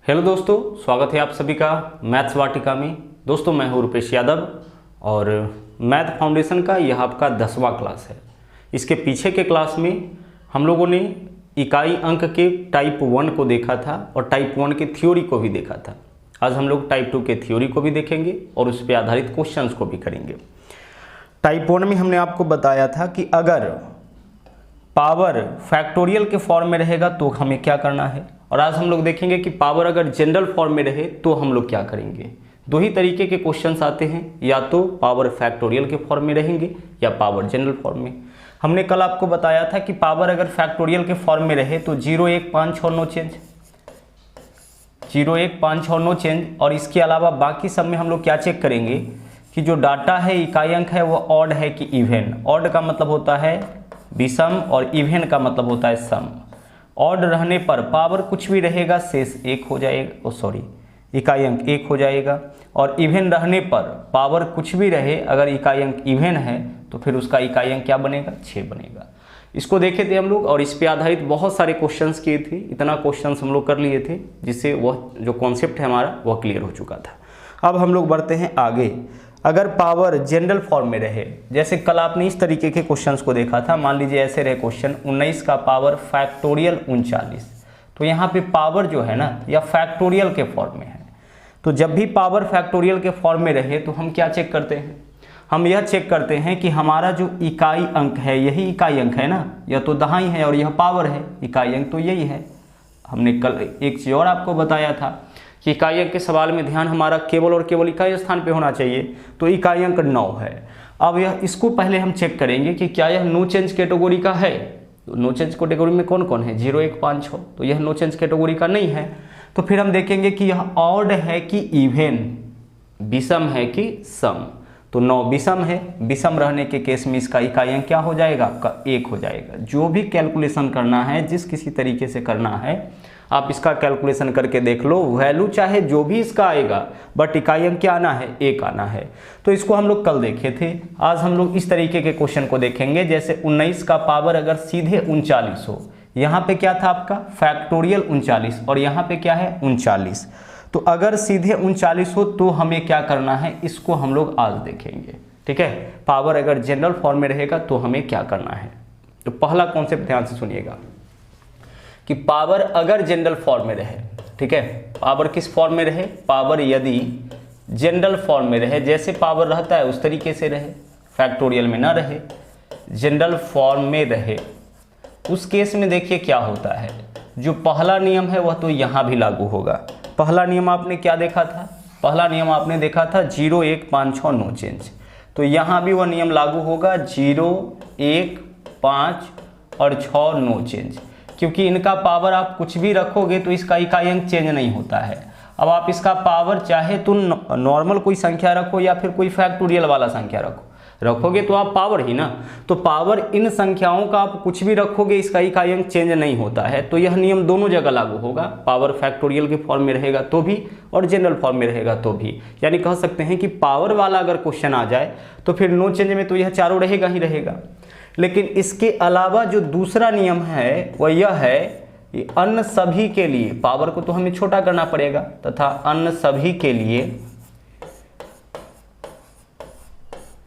Hello दोस्तों, स्वागत है आप सभी का मैथ्स वाटिका में। दोस्तों मैं हूँ रुपेश यादव और मैथ फाउंडेशन का यह आपका 10वां क्लास है। इसके पीछे के क्लास में हम लोगों ने इकाई अंक के टाइप 1 को देखा था और टाइप 1 के थ्योरी को भी देखा था। आज हम लोग टाइप 2 के थ्योरी को भी देखेंगे और उस पर आधारित क्वेश्चंस को भी करेंगे। टाइप 1 में हमने आपको बताया था कि अगर पावर फैक्टोरियल के फॉर्म में रहेगा तो हमें क्या करना है, और आज हम लोग देखेंगे कि पावर अगर जनरल फॉर्म में रहे तो हम लोग क्या करेंगे। दो ही तरीके के क्वेश्चंस आते हैं, या तो पावर फैक्टोरियल के फॉर्म में रहेंगे या पावर जनरल फॉर्म में। हमने कल आपको बताया था कि पावर अगर फैक्टोरियल के फॉर्म में रहे तो 0 1 5 6 नो चेंज, 0 1 5 6 नो चेंज। और इसके अलावा बाकी सब में हम लोग क्या चेक करेंगे कि जो डाटा है, इकाई अंक है, वो ऑड है कि इवन। ऑड का मतलब होता है विषम और इवन का मतलब होता है सम। ऑड रहने पर पावर कुछ भी रहेगा शेष 1 हो जाएगा, इकाई अंक 1 हो जाएगा। और इवन रहने पर पावर कुछ भी रहे, अगर इकाई अंक इवन है तो फिर उसका इकाई अंक क्या बनेगा, 6 बनेगा। इसको देखे थे हम लोग और इस पे आधारित बहुत सारे क्वेश्चंस किए थे। इतना क्वेश्चंस हम लोग कर लिए थे जिससे वह जो कॉन्सेप्ट है हमारा वह क्लियर हो चुका था। अब हम लोग बढ़ते हैं आगे। अगर पावर जनरल फॉर्म में रहे, जैसे कल आपने इस तरीके के क्वेश्चंस को देखा था। मान लीजिए ऐसे रहे क्वेश्चन 19 का पावर फैक्टोरियल 39, तो यहाँ पे पावर जो है ना या फैक्टोरियल के फॉर्म में है। तो जब भी पावर फैक्टोरियल के फॉर्म में रहे तो हम क्या चेक करते हैं, हम यह चेक करते हैं कि हमारा जो इकाई अंक है यही इकाई अंक है ना, यह तो दहाई है और यह पावर है, इकाई अंक तो यही है। हमने कल एक चीज़ और आपको बताया था कि इकाई अंक के सवाल में ध्यान हमारा केवल और केवल इकाई स्थान पे होना चाहिए, तो इकाई अंक 9 है। अब यह इसको पहले हम चेक करेंगे कि क्या यह नो चेंज कैटेगरी का है। तो नो चेंज कैटेगरी में कौन कौन है, 0 1 5 6, तो यह नो चेंज कैटेगरी का नहीं है। तो फिर हम देखेंगे कि यह ऑड है कि इवन, विषम है कि सम। तो 9 विषम है, विषम रहने के केस में इसका इकाई अंक क्या हो जाएगा, आपका 1 हो जाएगा। जो भी कैलकुलेशन करना है, जिस किसी तरीके से करना है, आप इसका कैलकुलेशन करके देख लो। वैल्यू चाहे जो भी इसका आएगा, बट इकाई अंक क्या आना है, 1 आना है। तो इसको हम लोग कल देखे थे। आज हम लोग इस तरीके के क्वेश्चन को देखेंगे। जैसे 19 का पावर अगर सीधे 39 हो, यहाँ पे क्या था आपका फैक्टोरियल 39 और यहाँ पे क्या है 39। तो अगर सीधे 39 हो तो हमें क्या करना है, इसको हम लोग आज देखेंगे। ठीक है, पावर अगर जनरल फॉर्म में रहेगा तो हमें क्या करना है। तो पहला कॉन्सेप्ट ध्यान से सुनिएगा कि पावर अगर जनरल फॉर्म में रहे, ठीक है, पावर किस फॉर्म में रहे, पावर यदि जनरल फॉर्म में रहे, जैसे पावर रहता है उस तरीके से रहे, फैक्टोरियल में ना रहे, जनरल फॉर्म में रहे, उस केस में देखिए क्या होता है। जो पहला नियम है वह तो यहाँ भी लागू होगा। पहला नियम आपने क्या देखा था, पहला नियम आपने देखा था 0 1 5 6 नो चेंज। तो यहाँ भी वह नियम लागू होगा 0 1 5 और 6 नो चेंज, क्योंकि इनका पावर आप कुछ भी रखोगे तो इसका इकाई अंक चेंज नहीं होता है। अब आप इसका पावर चाहे तो नॉर्मल कोई संख्या रखो या फिर कोई फैक्टोरियल वाला संख्या रखोगे तो आप पावर ही ना। तो पावर इन संख्याओं का आप कुछ भी रखोगे, इसका इकाई अंक चेंज नहीं होता है। तो यह नियम दोनों जगह लागू होगा, पावर फैक्टोरियल के फॉर्म में रहेगा तो भी और जनरल फॉर्म में रहेगा तो भी। यानी कह सकते हैं कि पावर वाला अगर क्वेश्चन आ जाए तो फिर नो चेंज में तो यह चारों रहेगा ही रहेगा। लेकिन इसके अलावा जो दूसरा नियम है वह यह है कि अन्य सभी के लिए पावर को तो हमें छोटा करना पड़ेगा, तथा अन्य सभी के लिए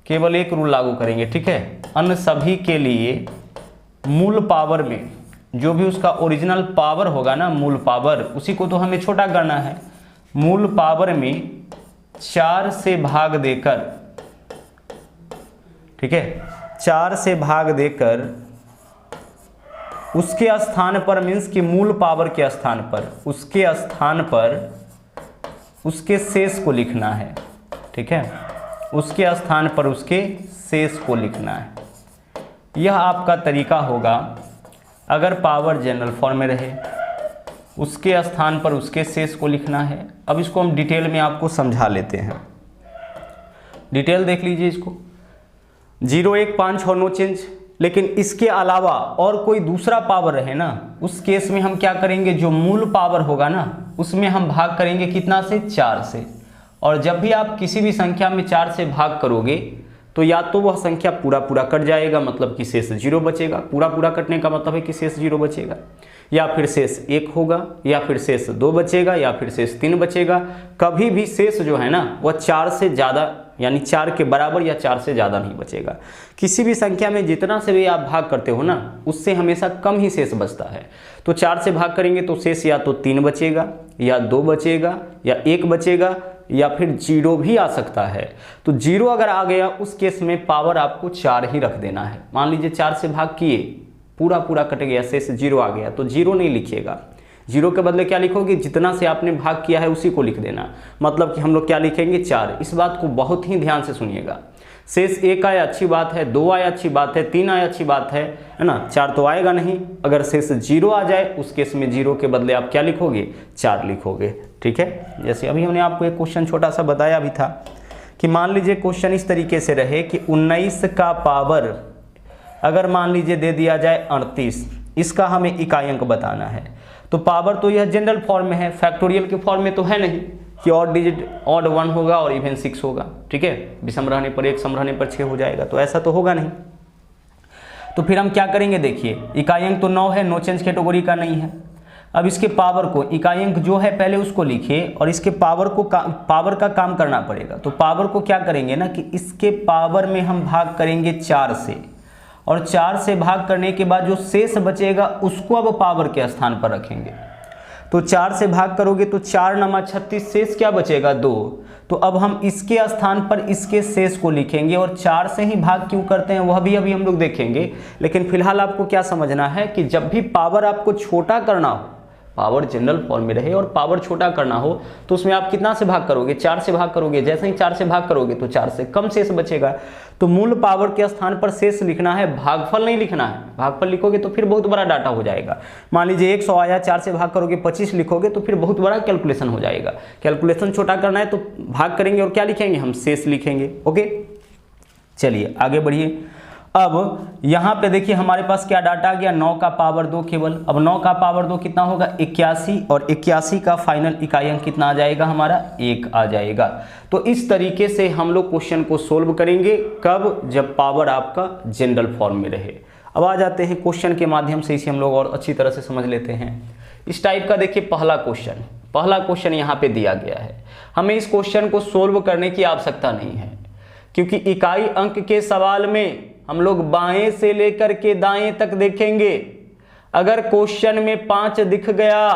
केवल एक रूल लागू करेंगे। ठीक है, अन्य सभी के लिए मूल पावर में जो भी उसका ओरिजिनल पावर होगा ना, मूल पावर, उसी को तो हमें छोटा करना है। मूल पावर में 4 से भाग देकर, ठीक है, 4 से भाग देकर उसके स्थान पर, मीन्स कि मूल पावर के स्थान पर, उसके स्थान पर उसके शेष को लिखना है। ठीक है, उसके स्थान पर उसके शेष को लिखना है। यह आपका तरीका होगा अगर पावर जनरल फॉर्म में रहे, उसके स्थान पर उसके शेष को लिखना है। अब इसको हम डिटेल में आपको समझा लेते हैं। डिटेल देख लीजिए इसको, 0 1 5 6 नो चेंज। लेकिन इसके अलावा और कोई दूसरा पावर रहे ना, उस केस में हम क्या करेंगे, जो मूल पावर होगा ना उसमें हम भाग करेंगे कितना से, 4 से। और जब भी आप किसी भी संख्या में 4 से भाग करोगे तो या तो वह संख्या पूरा पूरा कट जाएगा, मतलब कि शेष 0 बचेगा, पूरा पूरा कटने का मतलब है कि शेष 0 बचेगा, या फिर शेष 1 होगा, या फिर शेष 2 बचेगा, या फिर शेष 3 बचेगा। कभी भी शेष जो है ना वह 4 से ज़्यादा यानी 4 के बराबर या 4 से ज़्यादा नहीं बचेगा। किसी भी संख्या में जितना से भी आप भाग करते हो ना उससे हमेशा कम ही शेष बचता है। तो 4 से भाग करेंगे तो शेष या तो 3 बचेगा, या 2 बचेगा, या 1 बचेगा, या फिर 0 भी आ सकता है। तो 0 अगर आ गया उस केस में पावर आपको 4 ही रख देना है। मान लीजिए 4 से भाग किए, पूरा पूरा कट गया, शेष 0 आ गया, तो 0 नहीं लिखिएगा। 0 के बदले क्या लिखोगे, जितना से आपने भाग किया है उसी को लिख देना। मतलब कि हम लोग क्या लिखेंगे, 4। इस बात को बहुत ही ध्यान से सुनिएगा। शेष 1 आया अच्छी बात है, 2 आया अच्छी बात है, 3 आया अच्छी बात है ना, 4 तो आएगा नहीं। अगर शेष 0 आ जाए उस केस में 0 के बदले आप क्या लिखोगे, 4 लिखोगे। ठीक है, जैसे अभी हमने आपको एक क्वेश्चन छोटा सा बताया भी था कि मान लीजिए क्वेश्चन इस तरीके से रहे कि 19 का पावर अगर मान लीजिए दे दिया जाए 38, इसका हमें इकाई अंक बताना है। तो पावर तो यह जनरल फॉर्म में है, फैक्टोरियल के फॉर्म में तो है नहीं कि ऑड डिजिट ऑड 1 होगा और इवन 6 होगा। ठीक है, विषम रहने पर 1, सम रहने पर 6 हो जाएगा, तो ऐसा तो होगा नहीं। तो फिर हम क्या करेंगे, देखिए इकाई अंक तो 9 है, नो चेंज कैटेगरी का नहीं है। अब इसके पावर को, इकाई अंक जो है पहले उसको लिखिए और इसके पावर को पावर का काम करना पड़ेगा। तो पावर को क्या करेंगे ना कि इसके पावर में हम भाग करेंगे 4 से, और 4 से भाग करने के बाद जो शेष बचेगा उसको अब पावर के स्थान पर रखेंगे। तो 4 से भाग करोगे तो 4 नमा 36, शेष क्या बचेगा, 2। तो अब हम इसके स्थान पर इसके शेष को लिखेंगे, और 4 से ही भाग क्यों करते हैं वह भी अभी हम लोग देखेंगे। लेकिन फिलहाल आपको क्या समझना है कि जब भी पावर आपको छोटा करना हो, पावर जनरल फॉर्म में रहे और पावर छोटा करना हो, तो उसमें आप कितना से भाग करोगे, 4 से भाग करोगे। जैसे ही 4 से भाग करोगे तो 4 से कम शेष बचेगा। तो मूल पावर के स्थान पर शेष लिखना है, भागफल नहीं लिखना है। भागफल लिखोगे तो फिर बहुत बड़ा डाटा हो जाएगा। मान लीजिए 100 आया, 4 से भाग करोगे 25 लिखोगे तो फिर बहुत बड़ा कैलकुलेशन हो जाएगा। कैलकुलेशन छोटा करना है तो भाग करेंगे और क्या लिखेंगे, हम शेष लिखेंगे। ओके, चलिए आगे बढ़िए। अब यहाँ पे देखिए हमारे पास क्या डाटा आ गया, 9 का पावर 2 केवल। अब 9 का पावर 2 कितना होगा, 81, और 81 का फाइनल इकाई अंक कितना आ जाएगा हमारा, 1 आ जाएगा। तो इस तरीके से हम लोग क्वेश्चन को सोल्व करेंगे। कब, जब पावर आपका जनरल फॉर्म में रहे। अब आ जाते हैं क्वेश्चन के माध्यम से, इसे हम लोग और अच्छी तरह से समझ लेते हैं। इस टाइप का देखिए पहला क्वेश्चन यहाँ पे दिया गया है। हमें इस क्वेश्चन को सोल्व करने की आवश्यकता नहीं है, क्योंकि इकाई अंक के सवाल में हम लोग बाएं से लेकर के दाएं तक देखेंगे। अगर क्वेश्चन में 5 दिख गया,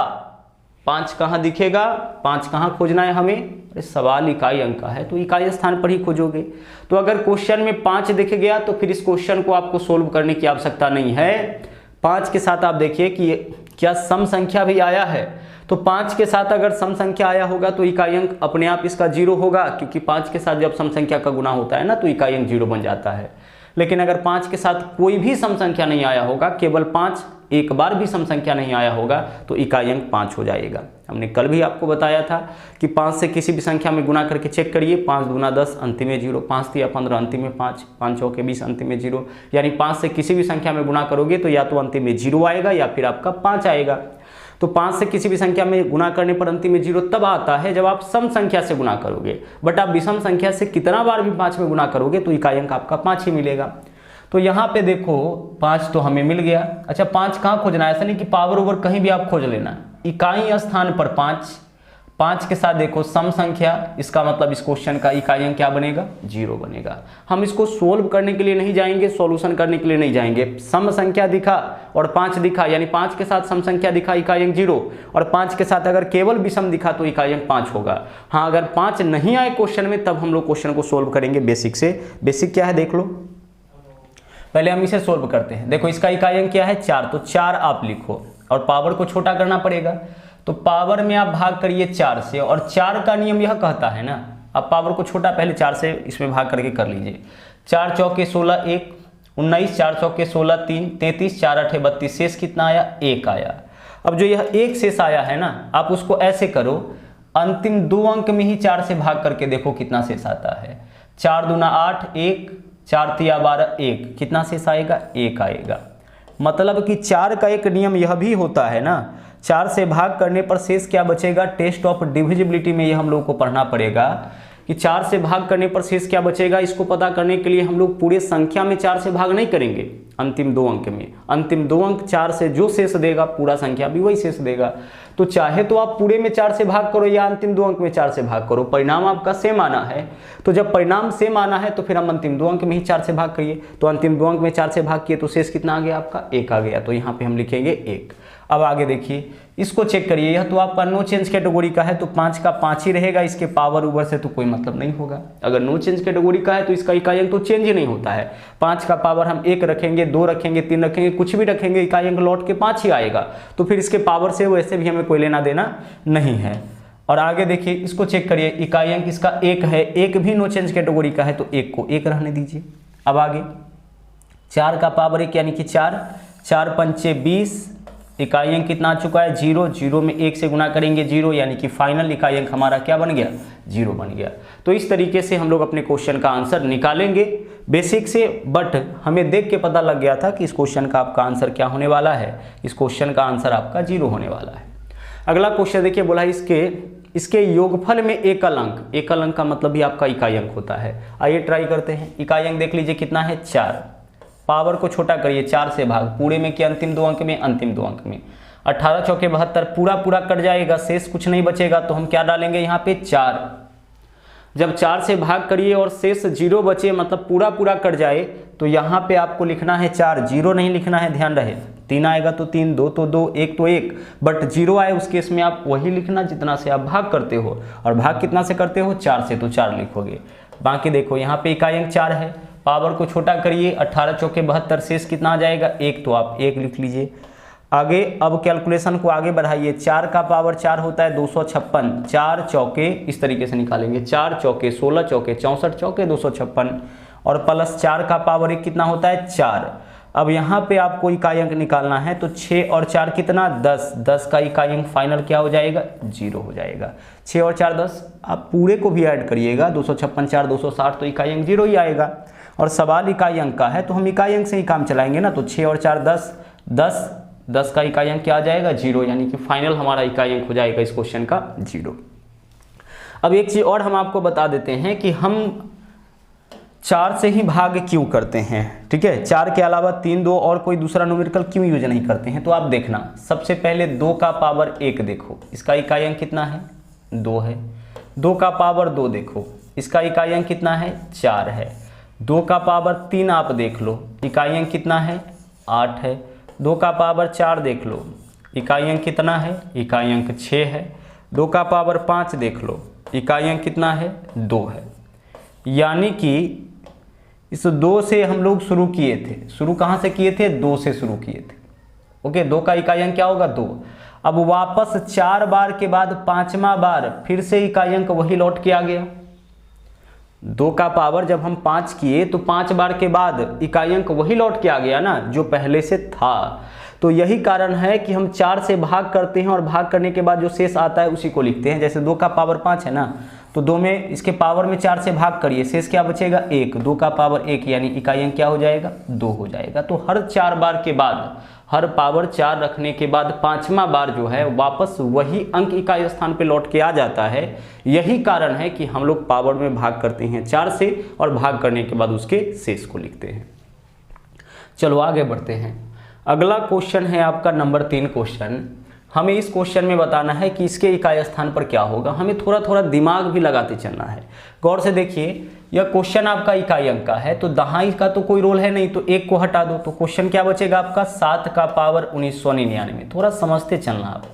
5 कहां दिखेगा, 5 कहां खोजना है हमें, अरे सवाल इकाई अंक का है तो इकाई स्थान पर ही खोजोगे। तो अगर क्वेश्चन में 5 दिख गया तो फिर इस क्वेश्चन को आपको सोल्व करने की आवश्यकता नहीं है। 5 के साथ आप देखिए कि क्या सम संख्या भी आया है। तो 5 के साथ अगर सम संख्या आया होगा तो इकाई अंक अपने आप इसका 0 होगा, क्योंकि 5 के साथ जब सम संख्या का गुना होता है ना तो इकाई अंक 0 बन जाता है। लेकिन अगर 5 के साथ कोई भी सम संख्या नहीं आया होगा, केवल 5 एक बार भी सम संख्या नहीं आया होगा, तो इकाई अंक 5 हो जाएगा। हमने कल भी आपको बताया था कि 5 से किसी भी संख्या में गुना करके चेक करिए, 5 दूना 10 अंतिम में 0, 5 तिया 15 अंतिम में 5, 5 चौके 20 अंतिम में 0। यानी 5 से किसी भी संख्या में गुना करोगे तो या तो अंतिम में 0 आएगा या फिर आपका 5 आएगा। तो 5 से किसी भी संख्या में गुना करने पर अंतिम में 0 तब आता है जब आप सम संख्या से गुना करोगे। बट आप विषम संख्या से कितना बार भी 5 में गुना करोगे तो इकाई अंक आपका 5 ही मिलेगा। तो यहाँ पे देखो 5 तो हमें मिल गया। अच्छा 5 कहाँ खोजना है, ऐसा नहीं कि पावर ओवर कहीं भी आप खोज लेना, इकाई स्थान पर 5, 5 के साथ देखो सम संख्या, इसका मतलब इस क्वेश्चन का इकाई अंक क्या बनेगा, 0 बनेगा। हम इसको सोल्व करने के लिए नहीं जाएंगे, सॉल्यूशन करने के लिए नहीं जाएंगे। सम संख्या दिखा और 5 दिखा, यानी 5 के साथ सम संख्या दिखा, इकाई अंक 0, और 5 के साथ अगर केवल विषम दिखा तो इकाई अंक 5 होगा। हाँ अगर 5 नहीं आए क्वेश्चन में तब हम लोग क्वेश्चन को सोल्व करेंगे बेसिक से। बेसिक क्या है देख लो, पहले हम इसे सोल्व करते हैं। देखो इसका इकाई अंक क्या है, 4, तो 4 आप लिखो और पावर को छोटा करना पड़ेगा। तो पावर में आप भाग करिए 4 से, और 4 का नियम यह कहता है ना, अब पावर को छोटा पहले 4 से इसमें भाग करके कर लीजिए। 4 चौके 16 1, 19, 4 चौके 16 3, 33, 4 8 32, शेष कितना आया, 1 आया। अब जो यह 1 शेष आया है ना, आप उसको ऐसे करो, अंतिम 2 अंक में ही 4 से भाग करके देखो कितना शेष आता है। 4 दूना 8 1, 4 तिया 12 1, कितना शेष आएगा, 1 आएगा। मतलब कि 4 का एक नियम यह भी होता है ना, 4 से भाग करने पर शेष क्या बचेगा, टेस्ट ऑफ डिविजिबिलिटी में यह हम लोग को पढ़ना पड़ेगा कि 4 से भाग करने पर शेष क्या बचेगा। इसको पता करने के लिए हम लोग पूरे संख्या में 4 से भाग नहीं करेंगे, अंतिम 2 अंक में। अंतिम 2 अंक 4 से जो शेष देगा पूरा संख्या भी वही शेष देगा। तो चाहे तो आप पूरे में 4 से भाग करो या अंतिम 2 अंक में 4 से भाग करो, परिणाम आपका सेम आना है। तो जब परिणाम सेम आना है तो फिर हम अंतिम 2 अंक में ही 4 से भाग करिए। तो अंतिम 2 अंक में 4 से भाग किए तो शेष कितना आ गया आपका 1 आ गया। तो यहाँ पे हम लिखेंगे 1। अब आगे देखिए, इसको चेक करिए, यह तो आपका नो चेंज कैटेगरी का है तो 5 का 5 ही रहेगा, इसके पावर ऊपर से तो कोई मतलब नहीं होगा। अगर नो चेंज कैटेगरी का है तो इसका इकाई अंक तो चेंज ही नहीं होता है। 5 का पावर हम 1 रखेंगे, 2 रखेंगे, 3 रखेंगे, कुछ भी रखेंगे, इकाई अंक लौट के 5 ही आएगा। तो फिर इसके पावर से वैसे भी हमें कोई लेना देना नहीं है। और आगे देखिए, इसको चेक करिए, इकाई अंक इसका 1 है, 1 भी नो चेंज कैटेगरी का है तो 1 को 1 रहने दीजिए। अब आगे 4 का पावर 1 यानी कि 4, 4 पंचे 20, इकाई अंक कितना आ चुका है 0, 0 में 1 से गुना करेंगे 0, यानी कि फाइनल इकाई अंक हमारा क्या बन गया 0 बन गया। तो इस तरीके से हम लोग अपने क्वेश्चन का आंसर निकालेंगे बेसिक से, बट हमें देख के पता लग गया था कि इस क्वेश्चन का आपका आंसर क्या होने वाला है, इस क्वेश्चन का आंसर आपका 0 होने वाला है। अगला क्वेश्चन देखिए, बोला इसके योगफल में एकल अंक, एकल अंक का मतलब भी आपका इकाई अंक होता है। आइए ट्राई करते हैं। इकाई अंक देख लीजिए कितना है 4, पावर को छोटा करिए, 4 से भाग, पूरे में कि अंतिम 2 अंक में, अंतिम 2 अंक में। 18 चौके 72, पूरा पूरा कट जाएगा, शेष कुछ नहीं बचेगा, तो हम क्या डालेंगे यहाँ पे 4। जब 4 से भाग करिए और शेष 0 बचे, मतलब पूरा पूरा कट जाए, तो यहाँ पे आपको लिखना है 4, 0 नहीं लिखना है, ध्यान रहे। 3 आएगा तो 3, 2 तो 2, 1 तो 1, बट 0 आए उस केस में आप वही लिखना जितना से आप भाग करते हो, और भाग कितना से करते हो 4 से, तो 4 लिखोगे। बाकी देखो यहाँ पे इकाई अंक 4 है, पावर को छोटा करिए, 18 चौके 72, शेष कितना आ जाएगा 1, तो आप 1 लिख लीजिए। आगे अब कैलकुलेशन को आगे बढ़ाइए, 4 का पावर 4 होता है 256, 4 चौके इस तरीके से निकालेंगे, 4 चौके 16 चौके 64 चौके 256, और प्लस 4 का पावर 1 कितना होता है 4। अब यहाँ पे आपको इकाई अंक निकालना है, तो 6 और 4 कितना 10, 10 का इकाई अंक फाइनल क्या हो जाएगा 0 हो जाएगा। 6 और 4 10, आप पूरे को भी ऐड करिएगा, 256 4 260, तो इकाई अंक 0 ही आएगा। और सवाल इकाई अंक का है तो हम इकाई अंक से ही काम चलाएंगे ना, तो 6 और 4 10, 10, 10 का इकाई अंक क्या आ जाएगा 0, यानी कि फाइनल हमारा इकाई अंक हो जाएगा इस क्वेश्चन का 0। अब एक चीज़ और हम आपको बता देते हैं कि हम 4 से ही भाग क्यों करते हैं, ठीक है। 4 के अलावा 3, 2 और कोई दूसरा न्यूमेरिकल क्यों यूज नहीं करते हैं, तो आप देखना, सबसे पहले 2 का पावर 1 देखो, इसका इकाई अंक कितना है 2 है। 2 का पावर 2 देखो, इसका इकाई अंक कितना है 4 है। 2 का पावर 3 आप देख लो, इकाई अंक कितना है 8 है। 2 का पावर 4 देख लो, इकाई अंक कितना है, इकाई अंक 6 है। 2 का पावर 5 देख लो, इकाई अंक कितना है 2 है। यानी कि इस 2 से हम लोग शुरू किए थे, शुरू कहाँ से किए थे 2 से शुरू किए थे, ओके। 2 का इकाई अंक क्या होगा 2। अब वापस 4 बार के बाद 5वां बार फिर से इकाई अंक वही लौट के आ गया। 2 का पावर जब हम 5 किए तो 5 बार के बाद इकाई अंक वही लौट के आ गया ना जो पहले से था। तो यही कारण है कि हम 4 से भाग करते हैं और भाग करने के बाद जो शेष आता है उसी को लिखते हैं। जैसे 2 का पावर 5 है ना, तो 2 में इसके पावर में 4 से भाग करिए, शेष क्या बचेगा 1। 2 का पावर 1 यानी इकाई अंक क्या हो जाएगा 2 हो जाएगा। तो हर 4 बार के बाद, हर पावर 4 रखने के बाद 5वां बार जो है वापस वही अंक इकाई स्थान पे लौट के आ जाता है। यही कारण है कि हम लोग पावर में भाग करते हैं 4 से और भाग करने के बाद उसके शेष को लिखते हैं। चलो आगे बढ़ते हैं। अगला क्वेश्चन है आपका नंबर 3 क्वेश्चन। हमें इस क्वेश्चन में बताना है कि इसके इकाई स्थान पर क्या होगा। हमें थोड़ा थोड़ा दिमाग भी लगाते चलना है। गौर से देखिए, यह क्वेश्चन आपका इकाई अंक का है, तो दहाई का तो कोई रोल है नहीं, तो 1 को हटा दो, तो क्वेश्चन क्या बचेगा आपका 7 का पावर 1999। थोड़ा समझते चलना आप,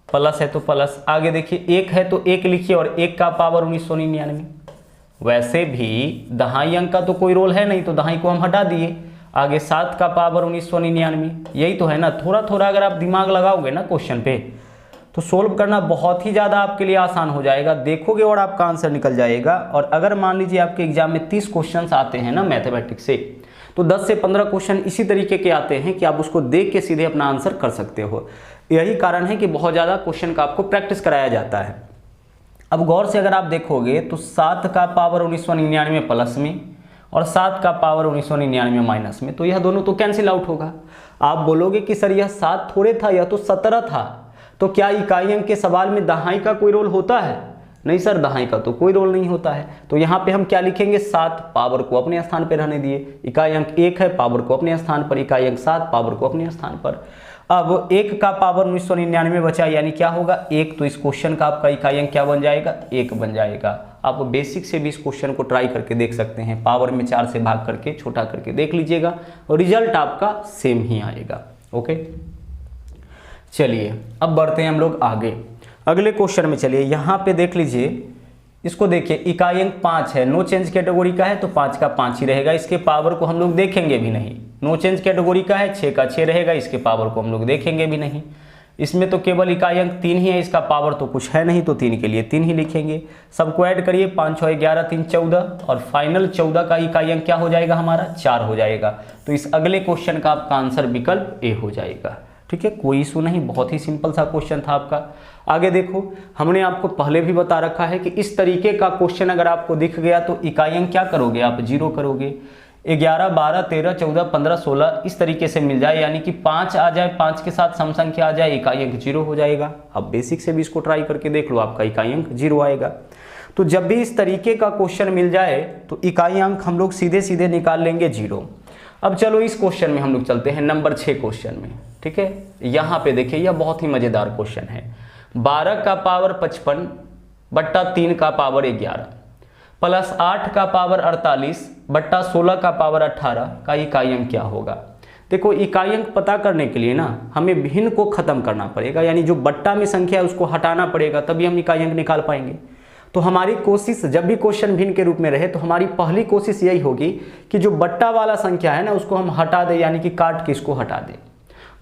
प्लस है तो प्लस। आगे देखिए 1 है तो 1 लिखिए और 1 का पावर 1999। वैसे भी दहाई अंक का तो कोई रोल है नहीं, तो दहाई को हम हटा दिए। आगे 7 का पावर 1999, यही तो है ना। थोड़ा थोड़ा अगर आप दिमाग लगाओगे ना क्वेश्चन पे, तो सोल्व करना बहुत ही ज़्यादा आपके लिए आसान हो जाएगा। देखोगे और आपका आंसर निकल जाएगा। और अगर मान लीजिए आपके एग्जाम में 30 क्वेश्चन आते हैं ना मैथमेटिक्स से, तो 10 से 15 क्वेश्चन इसी तरीके के आते हैं कि आप उसको देख के सीधे अपना आंसर कर सकते हो। यही कारण है कि बहुत ज़्यादा क्वेश्चन का आपको प्रैक्टिस कराया जाता है। अब गौर से अगर आप देखोगे तो 7 का पावर 1999 प्लस में और 7 का पावर 1999 माइनस में, तो यह दोनों तो कैंसिल आउट होगा। आप बोलोगे कि सर यह 7 थोड़े था, यह तो 17 था। तो क्या इकाई अंक के सवाल में दहाई का कोई रोल होता है? नहीं सर दहाई का तो कोई रोल नहीं होता है। तो यहाँ पे हम क्या लिखेंगे 7, पावर को अपने स्थान पर रहने दिए, इकाई अंक 1 है, पावर को अपने स्थान पर, इकाई अंक 7, पावर को अपने स्थान पर। अब 1 का पावर 1999 बचा, यानी क्या होगा 1, तो इस क्वेश्चन का आपका इकाई अंक क्या बन जाएगा 1 बन जाएगा। आप बेसिक से भी इस क्वेश्चन को ट्राई करके देख सकते हैं, पावर में 4 से भाग करके छोटा करके देख लीजिएगा और रिजल्ट आपका सेम ही आएगा। ओके, चलिए अब बढ़ते हैं हम लोग आगे अगले क्वेश्चन में। चलिए यहाँ पे देख लीजिए, इसको देखिए, इकाई अंक 5 है, नो चेंज कैटेगरी का है तो 5 का 5 ही रहेगा, इसके पावर को हम लोग देखेंगे भी नहीं। नो चेंज कैटेगरी का है 6 का 6 रहेगा, इसके पावर को हम लोग देखेंगे भी नहीं। इसमें तो केवल इकाई अंक 3 ही है, इसका पावर तो कुछ है नहीं, तो 3 के लिए 3 ही लिखेंगे। सबको ऐड करिए, 5 6 11 3 14 और फाइनल 14 का इकाई अंक क्या हो जाएगा हमारा 4 हो जाएगा। तो इस अगले क्वेश्चन का आपका आंसर विकल्प ए हो जाएगा। ठीक है, कोई इशू नहीं, बहुत ही सिंपल सा क्वेश्चन था आपका। आगे देखो, हमने आपको पहले भी बता रखा है कि इस तरीके का क्वेश्चन अगर आपको दिख गया तो इकाई अंक क्या करोगे आप 0 करोगे। 11 12 13 14 15 16 इस तरीके से मिल जाए, यानी कि 5 आ जाए, 5 के साथ सम संख्या आ जाए, इकाई अंक 0 हो जाएगा। अब बेसिक से भी इसको ट्राई करके देख लो, आपका इकाई अंक 0 आएगा। तो जब भी इस तरीके का क्वेश्चन मिल जाए तो इकाई अंक हम लोग सीधे सीधे निकाल लेंगे 0। अब चलो इस क्वेश्चन में हम लोग चलते हैं नंबर 6 क्वेश्चन में। ठीक है, यहाँ पे देखिए, यह बहुत ही मजेदार क्वेश्चन है। 12 का पावर 55 बट्टा 3 का पावर 11 प्लस 8 का पावर 48 बट्टा 16 का पावर 18 का इकाई अंक क्या होगा। देखो, इकाई अंक पता करने के लिए ना हमें भिन्न को खत्म करना पड़ेगा, यानी जो बट्टा में संख्या है उसको हटाना पड़ेगा, तभी हम इकाई अंक निकाल पाएंगे। तो हमारी कोशिश, जब भी क्वेश्चन भिन्न के रूप में रहे तो हमारी पहली कोशिश यही होगी कि जो बट्टा वाला संख्या है ना उसको हम हटा दें, यानी कि काट के इसको हटा दें।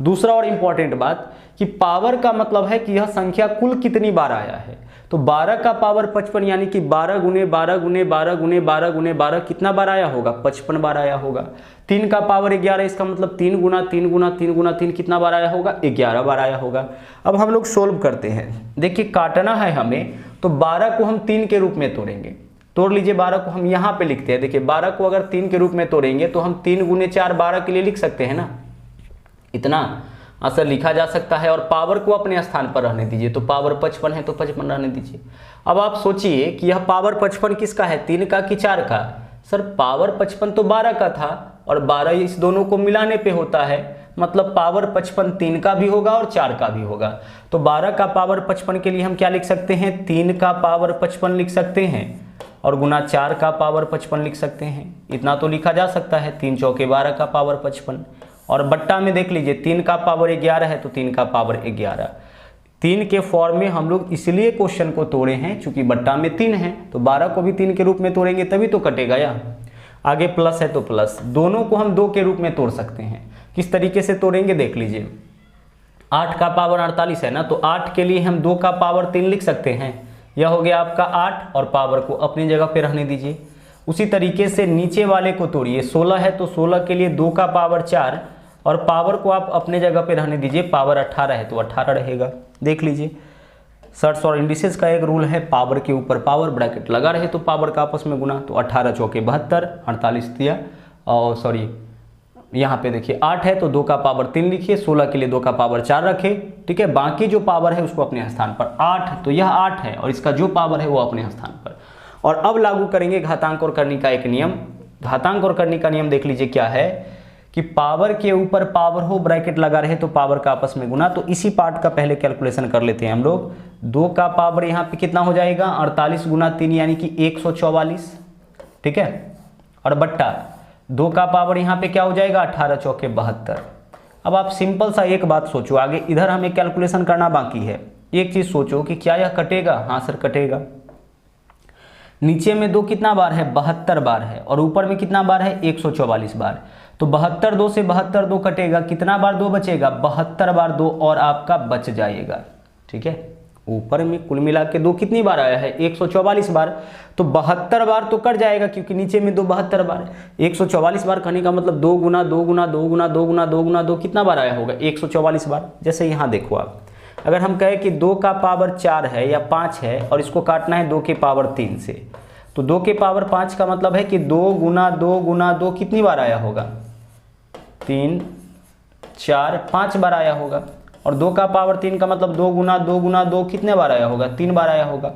दूसरा और इम्पॉर्टेंट बात कि पावर का मतलब है कि यह संख्या कुल कितनी बार आया है। तो 12 का पावर 55 यानी कि 12 गुने 12 गुने 12 गुने 12 गुने 12 कितना बार आया होगा 55 बार आया होगा। 3 का पावर 11, इसका मतलब 3 गुना 3 गुना 3 गुना 3 कितना बार आया होगा 11 बार आया होगा। अब हम लोग सोल्व करते हैं। देखिए, काटना है हमें, तो 12 को हम 3 के रूप में तोड़ेंगे। तोड़ लीजिए, 12 को हम यहाँ पे लिखते हैं। देखिए, 12 को अगर 3 के रूप में तोड़ेंगे तो हम 3 गुने 4 12 के लिए लिख सकते हैं ना, इतना आंसर लिखा जा सकता है। और पावर को अपने स्थान पर रहने दीजिए, तो पावर 55 है तो 55 रहने दीजिए। अब आप सोचिए कि यह पावर 55 किसका है, 3 का कि 4 का। सर पावर 55 तो 12 का था और 12 इस दोनों को मिलाने पे होता है, मतलब पावर 55 3 का भी होगा और 4 का भी होगा। तो 12 का पावर 55 के लिए हम क्या लिख सकते हैं, 3 का पावर 55 लिख सकते हैं और गुना 4 का पावर 55 लिख सकते हैं। इतना तो लिखा जा सकता है, 3 चौके 12 का पावर 55। और बट्टा में देख लीजिए, 3 का पावर 11 है तो 3 का पावर 11। 3 के फॉर्म में हम लोग इसलिए क्वेश्चन को तोड़े हैं चूंकि बट्टा में 3 है, तो 12 को भी 3 के रूप में तोड़ेंगे तभी तो कटेगा। या आगे प्लस है तो प्लस, दोनों को हम 2 के रूप में तोड़ सकते हैं। किस तरीके से तोड़ेंगे देख लीजिए। 8 का पावर 48 है ना, तो 8 के लिए हम 2 का पावर 3 लिख सकते हैं। यह हो गया आपका 8 और पावर को अपनी जगह पे रहने दीजिए। उसी तरीके से नीचे वाले को तोड़िए। 16 है तो 16 के लिए 2 का पावर 4 और पावर को आप अपने जगह पे रहने दीजिए। पावर 18 है तो 18 रहेगा। देख लीजिए, सर्ट्स और इंडिसेस का एक रूल है, पावर के ऊपर पावर ब्रैकेट लगा रहे तो पावर का आपस में गुना। तो 18 चौके 72, 48 दिया और सॉरी यहाँ पे देखिए 8 है तो 2 का पावर 3 लिखिए, 16 के लिए 2 का पावर 4 रखे। ठीक है, बाकी जो पावर है उसको अपने स्थान पर। 8 तो यह 8 है और इसका जो पावर है वो अपने स्थान पर। और अब लागू करेंगे घातांक और करनी का एक नियम। घातांक और करनी का नियम देख लीजिए क्या है कि पावर के ऊपर पावर हो, ब्रैकेट लगा रहे तो पावर का आपस में गुना। तो इसी पार्ट का पहले कैलकुलेशन कर लेते हैं हम लोग। 2 का पावर यहाँ पे कितना हो जाएगा 48 गुना 3 यानी कि 144। ठीक है, और बट्टा 2 का पावर यहाँ पे क्या हो जाएगा 18 चौके 72। अब आप सिंपल सा एक बात सोचो, आगे इधर हमें कैलकुलेशन करना बाकी है। एक चीज सोचो कि क्या यह कटेगा, हाँ सर कटेगा। नीचे में 2 कितना बार है 72 बार है और ऊपर में कितना बार है 144 बार। तो 72 2 से 72 2 कटेगा, कितना बार 2 बचेगा 72 बार 2 और आपका बच जाएगा। ठीक है, ऊपर में कुल मिला के 2 कितनी बार आया है 144 बार, तो 72 बार तो कट जाएगा क्योंकि नीचे में 2 72 बार। 144 बार कहने का मतलब 2 गुना 2 गुना 2 गुना 2 गुना 2 गुना 2 कितना बार आया होगा 144 बार। जैसे यहाँ देखो आप, अगर हम कहें कि 2 का पावर 4 है या 5 है और इसको काटना है 2 के पावर 3 से, तो 2 के पावर 5 का मतलब है कि 2 गुना 2 गुना 2 कितनी बार आया होगा 3 4 5 बार आया होगा। और 2 का पावर 3 का मतलब 2 गुना 2 गुना 2 कितने बार आया होगा 3 बार आया होगा।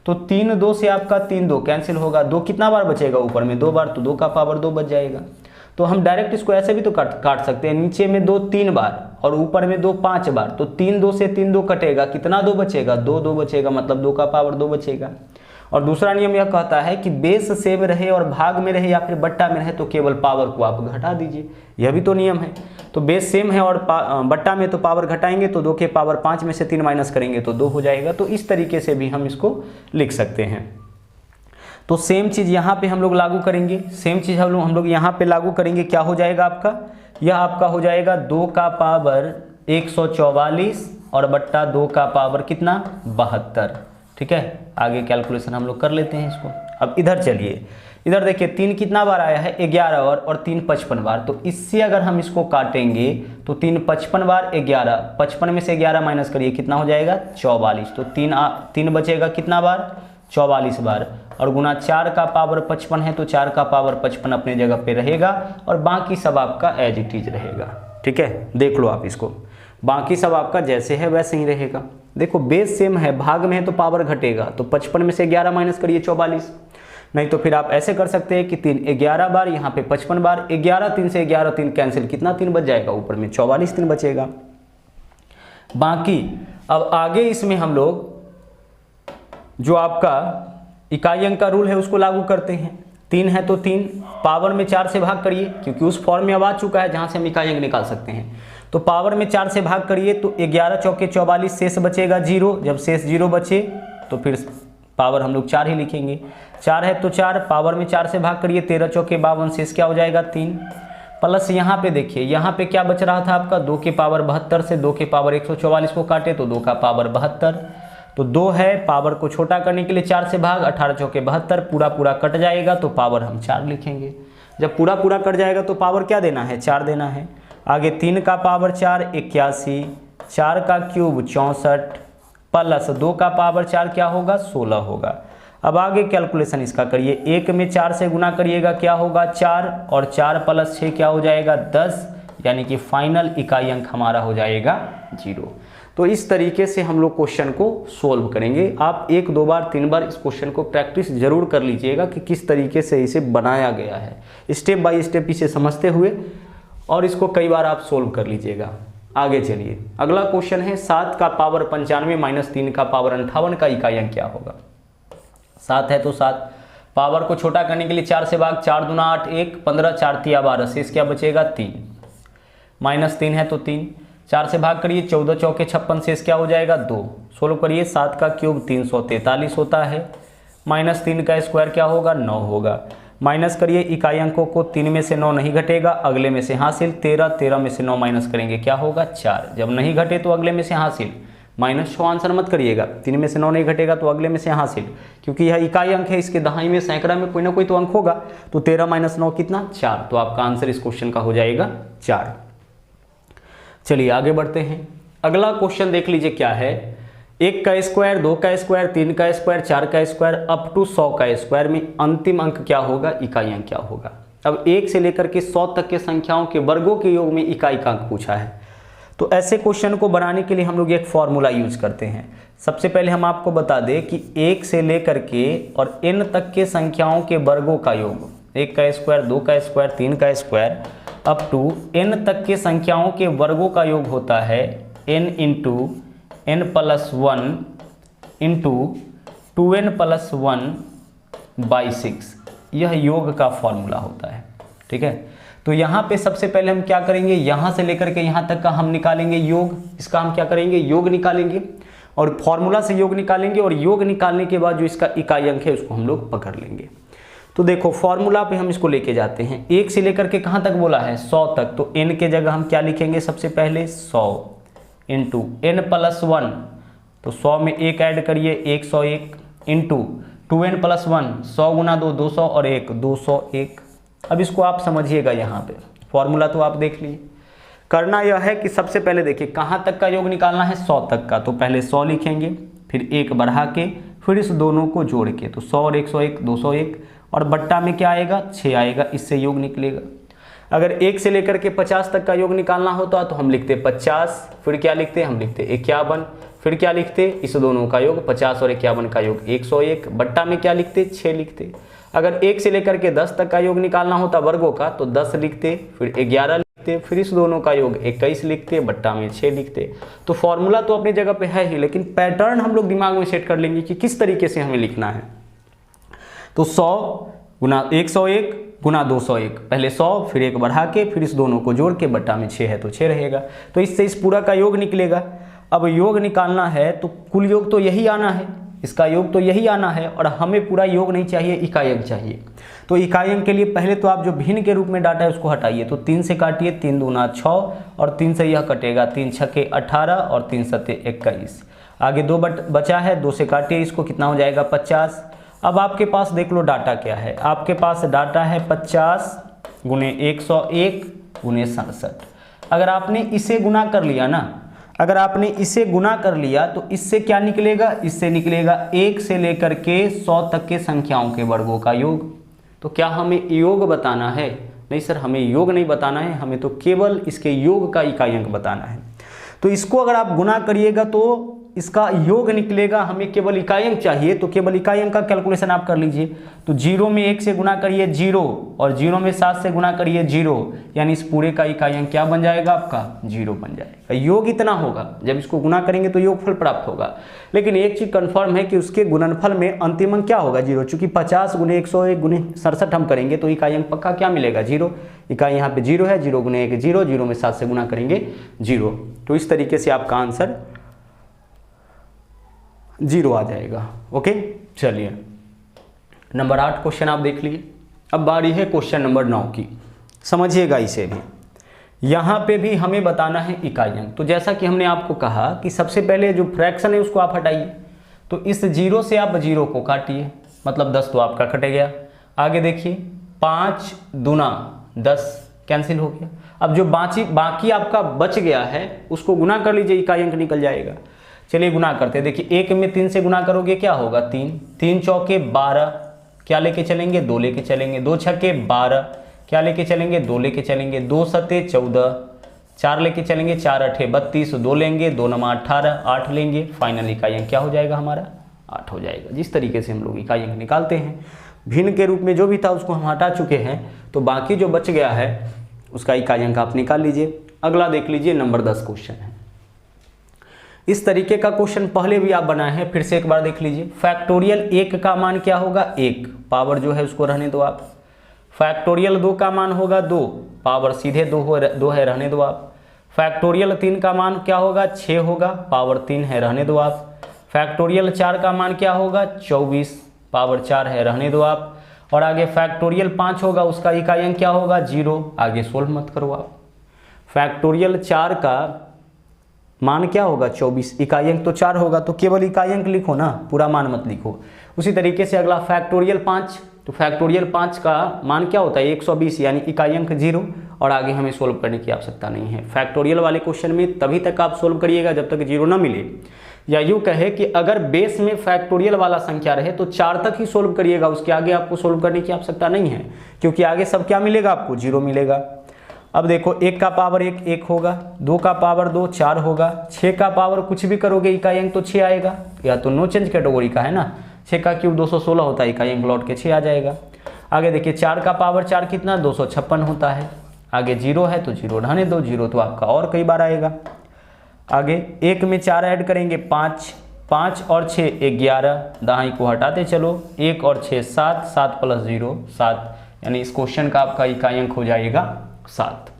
तो 3 2 से आपका 3 2 कैंसिल होगा, 2 कितना बार बचेगा ऊपर में 2 बार, तो 2 का पावर 2 बच जाएगा। तो हम डायरेक्ट इसको ऐसे भी तो काट सकते हैं, नीचे में 2 3 बार और ऊपर में 2 5 बार, तो 3 2 से 3 2 कटेगा, कितना 2 बचेगा 2 2 बचेगा, मतलब 2 का पावर 2 बचेगा। और दूसरा नियम यह कहता है कि बेस सेम रहे और भाग में रहे या फिर बट्टा में रहे तो केवल पावर को आप घटा दीजिए, यह भी तो नियम है। तो बेस सेम है और बट्टा में तो पावर घटाएंगे तो 2 के पावर 5 में से 3 माइनस करेंगे तो 2 हो जाएगा। तो इस तरीके से भी हम इसको लिख सकते हैं। तो सेम चीज़ यहाँ पे हम लोग लागू करेंगे, सेम चीज़ हम लोग यहाँ पे लागू करेंगे। क्या हो जाएगा आपका, यह आपका हो जाएगा 2 का पावर 144 और बट्टा 2 का पावर कितना 72। ठीक है, आगे कैलकुलेशन हम लोग कर लेते हैं इसको। अब इधर चलिए, इधर देखिए 3 कितना बार आया है 11 बार और 3 55 बार, तो इससे अगर हम इसको काटेंगे तो 3 55 बार 11, 55 में से 11 माइनस करिए कितना हो जाएगा 44, तो 3 बचेगा कितना बार 44 बार, और गुना 4 का पावर 55 है तो 4 का पावर 55 अपने जगह पे रहेगा और बाकी सब आपका एज इट इज रहेगा। ठीक है, देख लो आप इसको, बाकी सब आपका जैसे है वैसे ही रहेगा। देखो बेस सेम है, भाग में है तो पावर घटेगा, तो 55 में से 11 माइनस करिए 44, नहीं तो फिर आप ऐसे कर सकते हैं कि 3 11 बार, यहाँ पे 55 बार, 11 3 से 11 3 कैंसिल, कितना 3 बच जाएगा ऊपर में 44 3 बचेगा। बाकी अब आगे इसमें हम लोग जो आपका इकाई अंक का रूल है उसको लागू करते हैं। 3 है तो 3 पावर में 4 से भाग करिए, क्योंकि उस फॉर्म में अब आ चुका है जहां से हम इकाई अंक निकाल सकते हैं। तो पावर में 4 से भाग करिए तो 11 चौके 44, शेष बचेगा 0। जब शेष 0 बचे तो फिर पावर हम लोग 4 ही लिखेंगे। 4 है तो 4, पावर में 4 से भाग करिए 13 चौके 52, शेष क्या हो जाएगा 3। प्लस यहाँ पे देखिए, यहाँ पे क्या बच रहा था आपका 2 के पावर 72 से 2 के पावर 144 को काटे तो 2 का पावर 72, तो 2 है, पावर को छोटा करने के लिए 4 से भाग, 18 चौके 72, पूरा कट जाएगा तो पावर हम 4 लिखेंगे। जब पूरा कट जाएगा तो पावर क्या देना है 4 देना है। आगे 3 का पावर 4 81, 4 का क्यूब 64, प्लस 2 का पावर 4 क्या होगा 16 होगा। अब आगे कैलकुलेशन इसका करिए, 1 में 4 से गुना करिएगा क्या होगा 4, और 4 प्लस 6 क्या हो जाएगा 10, यानी कि फाइनल इकाई अंक हमारा हो जाएगा 0। तो इस तरीके से हम लोग क्वेश्चन को सोल्व करेंगे। आप 1 2 बार 3 बार इस क्वेश्चन को प्रैक्टिस जरूर कर लीजिएगा कि किस तरीके से इसे बनाया गया है, स्टेप बाय स्टेप इसे समझते हुए, और इसको कई बार आप सोल्व कर लीजिएगा। आगे चलिए, अगला क्वेश्चन है 7 का पावर 95 माइनस 3 का पावर 58 का इकाई अंक क्या होगा। 7 है तो 7, पावर को छोटा करने के लिए 4 से भाग, 4 दूना 8 1 15, 4 तिया 12, शेष क्या बचेगा 3, माइनस 3 है तो 3, 4 से भाग करिए 14 चौके 56, शेष क्या हो जाएगा 2, सोल्व करिए। 7 का क्यूब 343 होता है, माइनस 3 का स्क्वायर क्या होगा 9 होगा। माइनस करिए, इकाई अंकों को 3 में से 9 नहीं घटेगा, अगले में से हासिल 13, 13 में से 9 माइनस करेंगे क्या होगा 4, जब नहीं घटे तो अगले में से हासिल, माइनस 6 आंसर मत करिएगा, 3 में से 9 नहीं घटेगा तो अगले में से हासिल, क्योंकि यह इकाई अंक है, इसके दहाई में सैकड़ा में कोई ना कोई तो अंक होगा, तो 13 माइनस 9 कितना 4, तो आपका आंसर इस क्वेश्चन का हो जाएगा 4। चलिए आगे बढ़ते हैं, अगला क्वेश्चन देख लीजिए क्या है। 1 का स्क्वायर, 2 का स्क्वायर, 3 का स्क्वायर, 4 का स्क्वायर अप टू 100 का स्क्वायर में अंतिम अंक क्या होगा, इकाई अंक क्या होगा। अब 1 से लेकर के 100 तक के संख्याओं के वर्गों के योग में इकाई का अंक पूछा है। तो ऐसे क्वेश्चन को बनाने के लिए हम लोग एक फॉर्मूला यूज करते हैं। सबसे पहले हम आपको बता दें कि 1 से लेकर के और n तक के संख्याओं के वर्गों का योग, 1 का स्क्वायर, 2 का स्क्वायर, 3 का स्क्वायर अप टू n तक के संख्याओं के वर्गों का योग होता है n into n plus 1 into 2n plus 1 by 6, यह योग का फॉर्मूला होता है। ठीक है, तो यहाँ पे सबसे पहले हम क्या करेंगे, यहाँ से लेकर के यहाँ तक का हम निकालेंगे योग, इसका हम क्या करेंगे योग निकालेंगे, और फॉर्मूला से योग निकालेंगे, और योग निकालने के बाद जो इसका इकाई अंक है उसको हम लोग पकड़ लेंगे। तो देखो फॉर्मूला पे हम इसको लेके जाते हैं, 1 से लेकर के कहाँ तक बोला है 100 तक, तो n के जगह हम क्या लिखेंगे सबसे पहले 100 इंटू n प्लस 1, तो 100 में 1 ऐड करिए 101 इंटू 2n प्लस 1, 100 गुना 2 200 और 1 201। अब इसको आप समझिएगा, यहाँ पे फॉर्मूला तो आप देख लिए। करना यह है कि सबसे पहले देखिए कहाँ तक का योग निकालना है 100 तक का, तो पहले 100 लिखेंगे, फिर 1 बढ़ा के, फिर इस दोनों को जोड़ के, तो 100 और 101 201, और बट्टा में क्या आएगा 6 आएगा, इससे योग निकलेगा। अगर 1 से लेकर के 50 तक का योग निकालना होता तो हम लिखते 50, फिर क्या लिखते हम लिखते 51, फिर क्या लिखते, इस दोनों का योग 50 और 51 का योग 101, बट्टा में क्या लिखते 6 लिखते। अगर 1 से लेकर के 10 तक का योग निकालना होता वर्गों का तो 10 लिखते, फिर 11 लिखते, फिर इस दोनों का योग 21 लिखते, बट्टा में 6 लिखते। तो फॉर्मूला तो अपनी जगह पे है ही, लेकिन पैटर्न हम लोग दिमाग में सेट कर लेंगे कि किस तरीके से हमें लिखना है। तो 100 गुना 101 गुना 201, पहले 100 फिर 1 बढ़ा के फिर इस दोनों को जोड़ के बट्टा में 6 है तो 6 रहेगा। तो इससे इस पूरा का योग निकलेगा। अब योग निकालना है तो कुल योग तो यही आना है, इसका योग तो यही आना है, और हमें पूरा योग नहीं चाहिए, इकाई अंक चाहिए। तो इकाई अंक के लिए पहले तो आप जो भिन्न के रूप में डाटा है उसको हटाइए। तो 3 से काटिए, 3 दूना 6 और 3 से यह कटेगा, 3 छक्के 18 और 3 सत्ते 21। आगे 2 बचा है, 2 से काटिए इसको, कितना हो जाएगा 50। अब आपके पास देख लो डाटा क्या है, आपके पास डाटा है 50 गुने 101 गुने 67। अगर आपने इसे गुना कर लिया ना, अगर आपने इसे गुना कर लिया तो इससे क्या निकलेगा, इससे निकलेगा 1 से लेकर के 100 तक के संख्याओं के वर्गों का योग। तो क्या हमें योग बताना है? नहीं सर, हमें योग नहीं बताना है, हमें तो केवल इसके योग का इकाई अंक बताना है। तो इसको अगर आप गुना करिएगा तो इसका योग निकलेगा, हमें केवल इकाई अंक चाहिए, तो केवल इकाई अंक का कैलकुलेशन आप कर लीजिए। तो 0 में 1 से गुना करिए 0, और 0 में 7 से गुना करिए 0, यानी इस पूरे का इकाई अंक क्या बन जाएगा आपका 0 बन जाएगा। योग इतना होगा, जब इसको गुना करेंगे तो योगफल प्राप्त होगा। लेकिन एक चीज कंफर्म है कि उसके गुणनफल में अंतिम अंक क्या होगा 0, चूंकि 50 गुने 101 गुने 67 हम करेंगे तो इकाई अंक पक्का क्या मिलेगा 0। इकाई यहाँ पे 0 है, 0 गुने 1 0, 0 में 7 से गुना करेंगे 0। तो इस तरीके से आपका आंसर 0 आ जाएगा। ओके, चलिए नंबर 8 क्वेश्चन आप देख लिए। अब बारी है क्वेश्चन नंबर 9 की, समझिएगा इसे भी। यहाँ पे भी हमें बताना है इकाई अंक। तो जैसा कि हमने आपको कहा कि सबसे पहले जो फ्रैक्शन है उसको आप हटाइए। तो इस 0 से आप 0 को काटिए, मतलब 10 तो आपका कट गया। आगे देखिए 5 दूना 10 कैंसिल हो गया। अब जो बाकी आपका बच गया है उसको गुना कर लीजिए, इकाई अंक निकल जाएगा। चलिए गुना करते हैं। देखिए 1 में 3 से गुना करोगे क्या होगा 3, 3 चौके 12, क्या लेके चलेंगे 2 लेके चलेंगे, 2 छक्के 12, क्या लेके चलेंगे 2 लेके चलेंगे, 2 सत्ते 14, 4 लेके चलेंगे, 4 अठे 32, 2 लेंगे, 2 नमा 18, 8 लेंगे। फाइनल इकाई अंक क्या हो जाएगा हमारा 8 हो जाएगा। जिस तरीके से हम लोग इकाई अंक निकालते हैं, भिन्न के रूप में जो भी था उसको हम हटा चुके हैं, तो बाकी जो बच गया है उसका इकाई अंक आप निकाल लीजिए। अगला देख लीजिए नंबर 10 क्वेश्चन है। इस तरीके का क्वेश्चन पहले भी आप बनाए हैं, फिर से एक बार देख लीजिए। फैक्टोरियल 1 का मान क्या होगा 1, पावर जो है उसको रहने दो आप। फैक्टोरियल 2 का मान होगा 2, पावर सीधे 2 है रहने दो आप। फैक्टोरियल 3 का मान क्या होगा 6 होगा, पावर 3 है रहने दो आप। फैक्टोरियल 4 का मान क्या होगा 24, पावर 4 है रहने दो आप। और आगे फैक्टोरियल 5 होगा, उसका इकाई अंक क्या होगा 0, आगे सोल्व मत करो आप। फैक्टोरियल 4 का मान क्या होगा 24, इकाई अंक तो 4 होगा, तो केवल इकाई अंक लिखो ना, पूरा मान मत लिखो। उसी तरीके से अगला फैक्टोरियल 5, तो फैक्टोरियल 5 का मान क्या होता है 120, यानी इकाई अंक 0, और आगे हमें सोल्व करने की आवश्यकता नहीं है। फैक्टोरियल वाले क्वेश्चन में तभी तक आप सोल्व करिएगा जब तक 0 ना मिले, या यूँ कहे कि अगर बेस में फैक्टोरियल वाला संख्या रहे तो 4 तक ही सोल्व करिएगा, उसके आगे आपको सोल्व करने की आवश्यकता नहीं है, क्योंकि आगे सब क्या मिलेगा आपको 0 मिलेगा। अब देखो 1 का पावर 1 1 होगा, 2 का पावर 2 4 होगा, 6 का पावर कुछ भी करोगे इकाई अंक तो 6 आएगा, या तो नो चेंज कैटेगरी का है ना, 6 का क्यूब 216 होता है, इकाई अंक लौट के 6 आ जाएगा। आगे देखिए 4 का पावर 4 कितना 256 होता है, आगे 0 है तो 0 रहने दो, 0 तो आपका और कई बार आएगा। आगे 1 में 4 ऐड करेंगे 5, 5 और 6 11, दाएं को हटाते चलो, 1 और 6 7, 7 प्लस 0 7, यानी इस क्वेश्चन का आपका इकाई अंक हो जाएगा 7।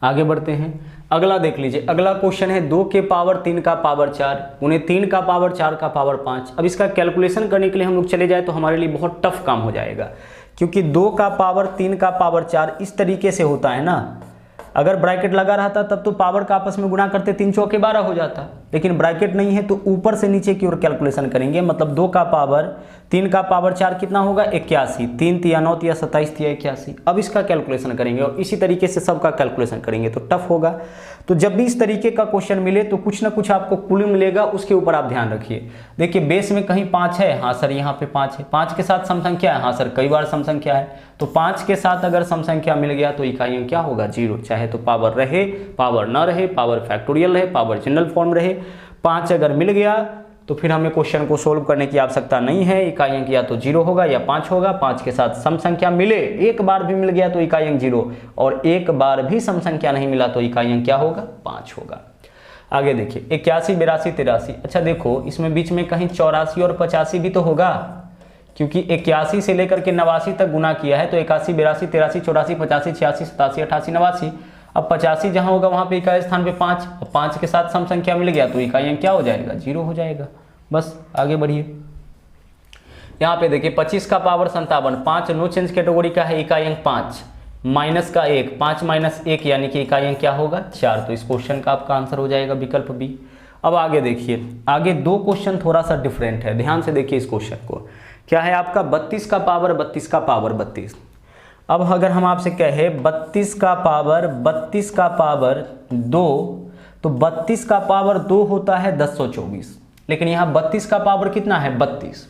आगे बढ़ते हैं, अगला देख लीजिए। अगला क्वेश्चन है 2 के पावर 3 का पावर 4 उन्हें 3 का पावर 4 का पावर 5। अब इसका कैलकुलेशन करने के लिए हम लोग चले जाए तो हमारे लिए बहुत टफ काम हो जाएगा, क्योंकि 2 का पावर 3 का पावर 4 इस तरीके से होता है ना। अगर ब्रैकेट लगा रहता तब तो पावर का आपस में गुणा करते 3 चौके 12 हो जाता, लेकिन ब्रैकेट नहीं है तो ऊपर से नीचे की ओर कैलकुलेशन करेंगे। मतलब 2 का पावर 3 का पावर 4 कितना होगा 81, 3 तिया 9 तिया 27 तिया 81। अब इसका कैलकुलेशन करेंगे और इसी तरीके से सबका कैलकुलेशन करेंगे तो टफ होगा। तो जब भी इस तरीके का क्वेश्चन मिले तो कुछ ना कुछ आपको क्लू मिलेगा, उसके ऊपर आप ध्यान रखिए। देखिए बेस में कहीं 5 है, हाँ सर यहाँ पे 5 है, 5 के साथ सम संख्या है, हाँ सर कई बार सम संख्या है, तो 5 के साथ अगर सम संख्या मिल गया तो इकाई अंक क्या होगा 0, चाहे तो पावर रहे, पावर ना रहे, पावर फैक्टोरियल रहे, पावर जनरल फॉर्म रहे, 5 अगर मिल गया तो फिर हमें क्वेश्चन को सोल्व करने की आवश्यकता नहीं है। इकाई अंक या तो 0 होगा या 5 होगा। 5 के साथ सम संख्या मिले, एक बार भी मिल गया तो इकाई अंक 0, और एक बार भी सम संख्या नहीं मिला तो इकाई अंक क्या होगा? 5 होगा। आगे देखिए 81, 82, 83। अच्छा देखो, इसमें बीच में कहीं 84 और 85 भी तो होगा, क्योंकि 81 से लेकर के 89 तक गुना किया है, तो 81, 82, 83, 84, 85, 86, 87, 88, 89। अब 85 जहां होगा वहां पे इकाई स्थान पे 5, और 5 के साथ सम संख्या मिल गया तो इकाई अंक क्या हो जाएगा? 0 हो जाएगा। बस आगे बढ़िए। यहाँ पे देखिए 25 का पावर 57, 5 नो चेंज कैटेगरी का है, इकाई अंक 5, माइनस का 1, 5 माइनस 1 यानी कि इकाई अंक क्या होगा? 4। तो इस क्वेश्चन का आपका आंसर हो जाएगा विकल्प बी। अब आगे देखिए, आगे 2 क्वेश्चन थोड़ा सा डिफरेंट है, ध्यान से देखिए इस क्वेश्चन को। क्या है आपका? 32 का पावर 32 का पावर 32। अब अगर हम आपसे कहे 32 का पावर 2, तो 32 का पावर 2 होता है 1024, लेकिन यहाँ 32 का पावर कितना है? 32।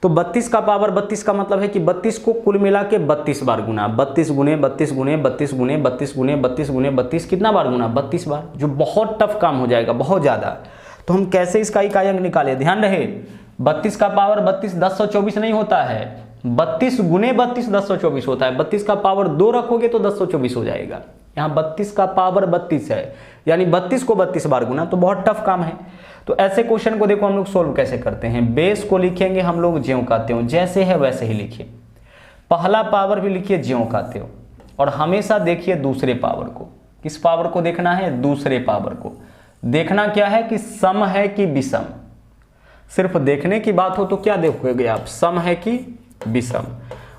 तो 32 का पावर 32 का मतलब है कि 32 को कुल मिला के 32 बार गुना, 32 गुने 32 गुने 32 गुने 32 गुने 32 गुने 32, कितना बार गुना? 32 बार, जो बहुत टफ काम हो जाएगा, बहुत ज़्यादा। तो हम कैसे इसका इकाई अंक निकालें? ध्यान रहे, 32 का पावर 32 1024 नहीं होता है, 32 गुने 32 1024 होता है। 32 का पावर 2 रखोगे तो 1024 हो जाएगा। यहाँ 32 का पावर 32 है, यानी 32 को 32 बार गुना, तो बहुत टफ काम है। तो ऐसे क्वेश्चन को देखो हम लोग सोल्व कैसे करते हैं। बेस को लिखेंगे हम लोग ज्यों का त्यों, जैसे है वैसे ही लिखिए। पहला पावर भी लिखिए ज्यों का त्यों, और हमेशा देखिए दूसरे पावर को। किस पावर को देखना है? दूसरे पावर को। देखना क्या है कि सम है कि विषम। सिर्फ देखने की बात हो तो क्या देखोगे आप? सम है कि विषम।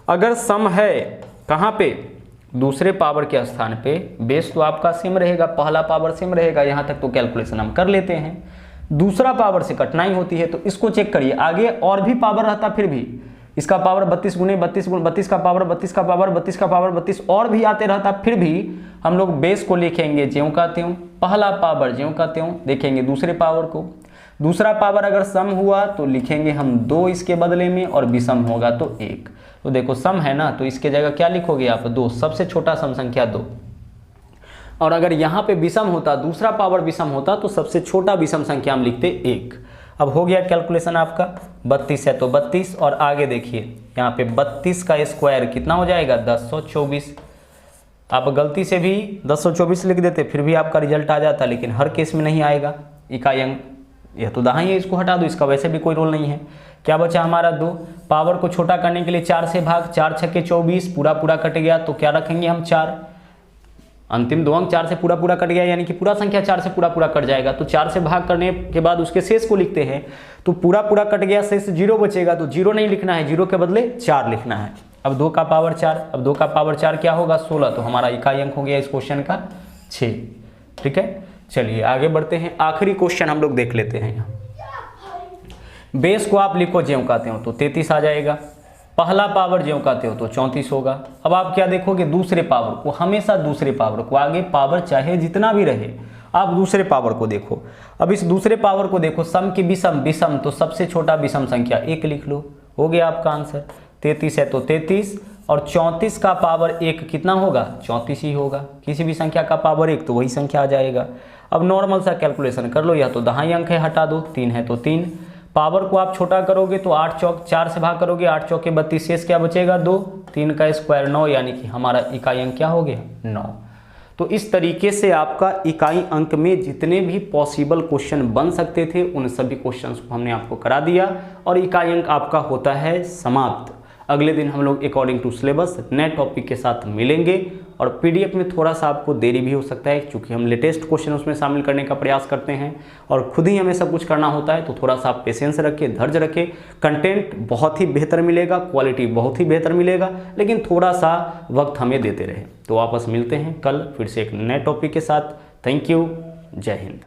अगर सम है, कहाँ पे? दूसरे पावर के स्थान पे। बेस तो आपका सेम रहेगा, पहला पावर सेम रहेगा, यहाँ तक तो कैलकुलेशन हम कर लेते हैं। दूसरा पावर से कठिनाई होती है, तो इसको चेक करिए। आगे और भी पावर रहता फिर भी, इसका पावर 32 गुने 32 गुने 32 का पावर 32 का पावर 32 का पावर 32 और भी आते रहता, फिर भी हम लोग बेस को लिखेंगे ज्यों का त्यों, पहला पावर ज्यों का त्यों, देखेंगे दूसरे पावर को। दूसरा पावर अगर सम हुआ तो लिखेंगे हम 2 इसके बदले में, और विषम होगा तो 1। तो देखो सम है ना, तो इसके जगह क्या लिखोगे आप? 2, सबसे छोटा सम संख्या 2। और अगर यहाँ पे विषम होता, दूसरा पावर विषम होता, तो सबसे छोटा विषम संख्या हम लिखते 1। अब हो गया कैलकुलेशन आपका। 32 है तो 32, और आगे देखिए यहाँ पे 32 का स्क्वायर कितना हो जाएगा? 1024। आप गलती से भी 1024 लिख देते फिर भी आपका रिजल्ट आ जाता, लेकिन हर केस में नहीं आएगा। इकाई अंक यह तो दहाई है, इसको हटा दो, इसका वैसे भी कोई रोल नहीं है। क्या बचा हमारा? 2। पावर को छोटा करने के लिए 4 से भाग, 4 छक्के 24, पूरा पूरा कट गया, तो क्या रखेंगे हम? 4। अंतिम 2 अंक 4 से पूरा पूरा कट गया, यानी कि पूरा संख्या 4 से पूरा पूरा कट जाएगा। तो 4 से भाग करने के बाद उसके शेष को लिखते हैं, तो पूरा पूरा कट गया, शेष 0 बचेगा, तो 0 नहीं लिखना है, 0 के बदले 4 लिखना है। अब 2 का पावर 4, अब 2 का पावर 4 क्या होगा? 16। तो हमारा इकाई अंक हो गया इस क्वेश्चन का 6। ठीक है, चलिए आगे बढ़ते हैं। आखिरी क्वेश्चन हम लोग देख लेते हैं। यहाँ बेस को आप लिखो ज्यों का त्यों, तो 33 आ जाएगा। पहला पावर ज्यों का त्यों तो 34 होगा। अब आप क्या देखोगे? दूसरे पावर को, हमेशा दूसरे पावर को। आगे पावर चाहे जितना भी रहे, आप दूसरे पावर को देखो। अब इस दूसरे पावर को देखो, सम की विषम, विषम तो सबसे छोटा विषम संख्या 1 लिख लो, हो गया आपका आंसर। 33 है तो 33, और 34 का पावर 1 कितना होगा? 34 ही होगा। किसी भी संख्या का पावर 1 तो वही संख्या आ जाएगा। अब नॉर्मल सा कैलकुलेशन कर लो, या तो दहाई अंक है हटा दो, 3 है तो 3। पावर को आप छोटा करोगे तो 8 चौक 4 से भाग करोगे, 8 चौके 32, शेष क्या बचेगा? 2। 3 का स्क्वायर 9, यानी कि हमारा इकाई अंक क्या हो गया? 9। तो इस तरीके से आपका इकाई अंक में जितने भी पॉसिबल क्वेश्चन बन सकते थे उन सभी क्वेश्चंस को हमने आपको करा दिया, और इकाई अंक आपका होता है समाप्त। अगले दिन हम लोग अकॉर्डिंग टू सिलेबस नए टॉपिक के साथ मिलेंगे, और पीडीएफ में थोड़ा सा आपको देरी भी हो सकता है, क्योंकि हम लेटेस्ट क्वेश्चन उसमें शामिल करने का प्रयास करते हैं, और खुद ही हमें सब कुछ करना होता है। तो थोड़ा सा आप पेशेंस रखिए, धैर्य रखिए। कंटेंट बहुत ही बेहतर मिलेगा, क्वालिटी बहुत ही बेहतर मिलेगा, लेकिन थोड़ा सा वक्त हमें देते रहे। तो वापस मिलते हैं कल फिर से एक नए टॉपिक के साथ। थैंक यू, जय हिंद।